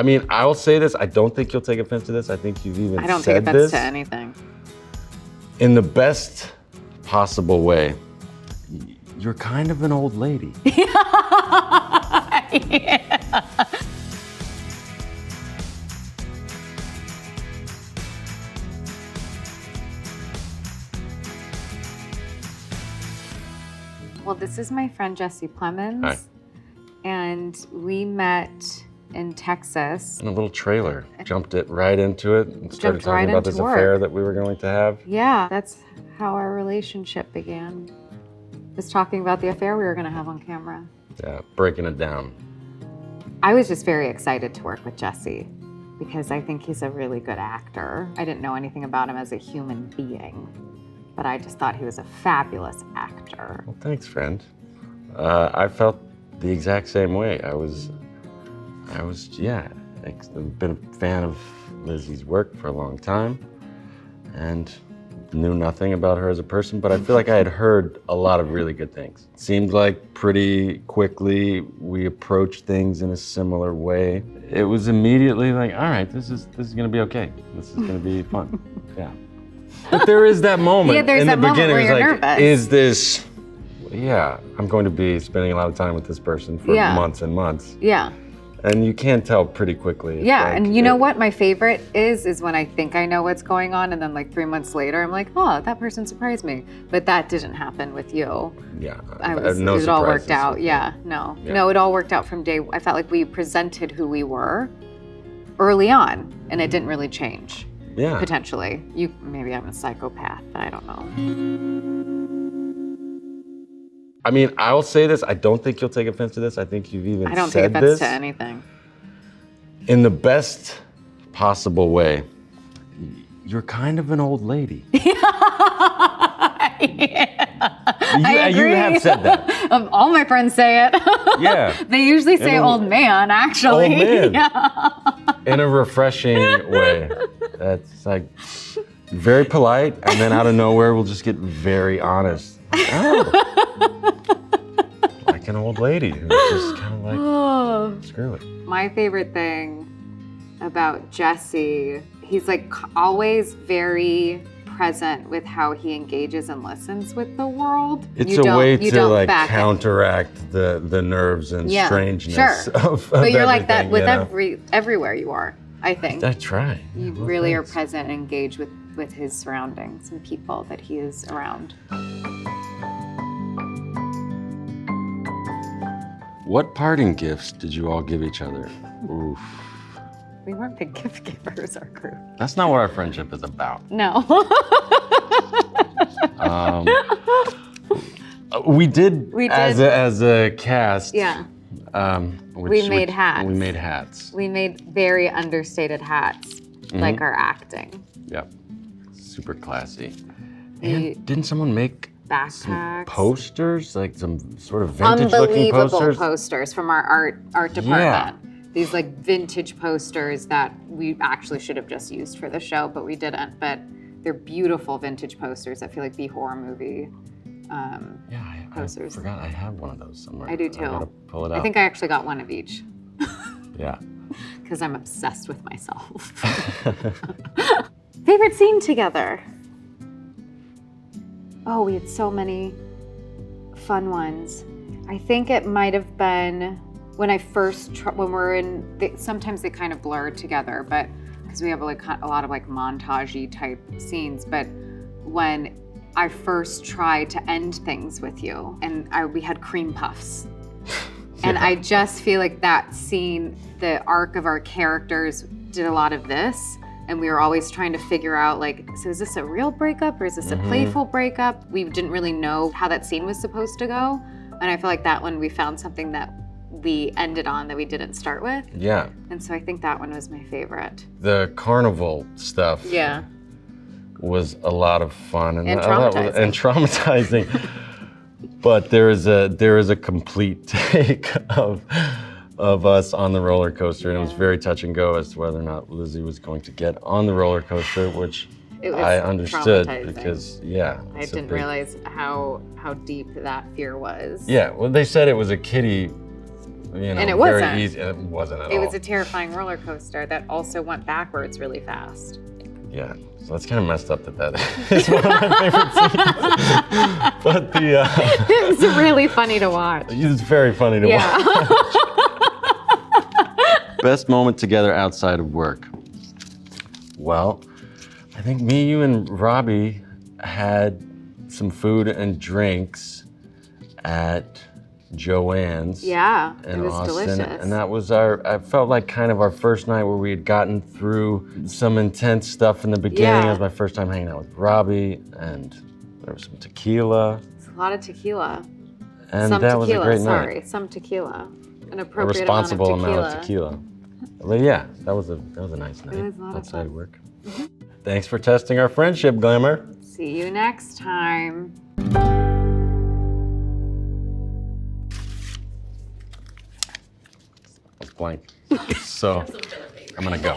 I mean, I'll say this. I don't think you'll take offense to this. I think you've even said this. I don't take offense to anything. In the best possible way, you're kind of an old lady. Yeah. Well, this is my friend Jesse Plemons. Hi. And we met in Texas. In a little trailer. Jumped it right into it and started Jumped right talking about into this work. affair that we were going to have. Yeah, that's how our relationship began. Was talking about the affair we were gonna have on camera. Yeah, breaking it down. I was just very excited to work with Jesse because I think he's a really good actor. I didn't know anything about him as a human being, but I just thought he was a fabulous actor. Well, thanks, friend. I felt the exact same way. I've been a fan of Lizzie's work for a long time and knew nothing about her as a person, but I feel like I had heard a lot of really good things. Seemed like pretty quickly we approached things in a similar way. It was immediately like, all right, this is gonna be okay. This is gonna be fun. Yeah. But there is that moment Yeah, there's in that the moment beginning. where It's you're like, nervous. is this? Yeah, I'm going to be spending a lot of time with this person for months and months. Yeah. And you can tell pretty quickly. It's Yeah, like, and you know what my favorite is when I think I know what's going on and then like 3 months later I'm like, oh, that person surprised me. But that didn't happen with you. Yeah, It all worked out. with Yeah, no, it all worked out from day. I felt like we presented who we were early on, and it didn't really change. Yeah. Potentially, maybe I'm a psychopath, but I don't know. I mean, I'll say this. I don't think you'll take offense to this. I think you've even I don't said take offense this. to anything. In the best possible way, you're kind of an old lady. I agree. You have said that. All my friends say it. Yeah. They usually say old man, actually. Old man. Yeah. In a refreshing way. That's like very polite, and then out of nowhere, we'll just get very honest. Oh. Like an old lady who's just kind of like, screw it. My favorite thing about Jesse, he's like always very present with how he engages and listens with the world. It's a way to like counteract the nerves and strangeness of But you're like that with you know? everywhere you are, I think. I try. You really are present and engage with his surroundings and people that he is around. What parting gifts did you all give each other? Oof. We weren't big gift givers, our group. That's not what our friendship is about. No. We did. As a cast. Yeah. We made hats. We made hats. We made very understated hats, like our acting. Yep. Super classy. And didn't someone make some Backpacks. posters, like some sort of vintage-looking posters? posters from our art department. These like vintage posters that we actually should have just used for the show, but we didn't. But they're beautiful vintage posters that feel like the horror movie posters. I forgot I have one of those somewhere. I do too. I gotta pull it out. I think I actually got one of each. Yeah. Because I'm obsessed with myself. Favorite scene together? Oh, we had so many fun ones. I think it might have been when I first, when we're in, sometimes they kind of blur together, but because we have like a lot of like montage-y type scenes, but when I first tried to end things with you and we had cream puffs. And I just feel like that scene, the arc of our characters did a lot of this. And we were always trying to figure out like, so is this a real breakup or is this a playful breakup? We didn't really know how that scene was supposed to go. And I feel like that one we found something that we ended on that we didn't start with. Yeah. And so I think that one was my favorite. The carnival stuff was a lot of fun. And traumatizing. But there is a complete take of us on the roller coaster, and it was very touch and go as to whether or not Lizzie was going to get on the roller coaster, which I understood because I didn't realize how deep that fear was. Yeah, well, they said it was a kiddie you know, And it very wasn't. easy. It wasn't at all. It was a terrifying roller coaster that also went backwards really fast. Yeah, so that's kind of messed up that is one of my favorite scenes. But It was really funny to watch. it's very funny to watch. Yeah. Best moment together outside of work. Well, I think me, you, and Robbie had some food and drinks at Joanne's. Yeah, it in was Austin. delicious. And that was I felt like kind of our first night where we had gotten through some intense stuff in the beginning. Yeah. It was my first time hanging out with Robbie, and there was some tequila. It's a lot of tequila. And Some that tequila, was a great sorry. night. Some tequila. An A appropriate responsible amount amount of tequila. But yeah, that was a nice night was a lot of outside of fun. work. Thanks for testing our friendship, Glamour. See you next time. Blank. So I'm gonna go.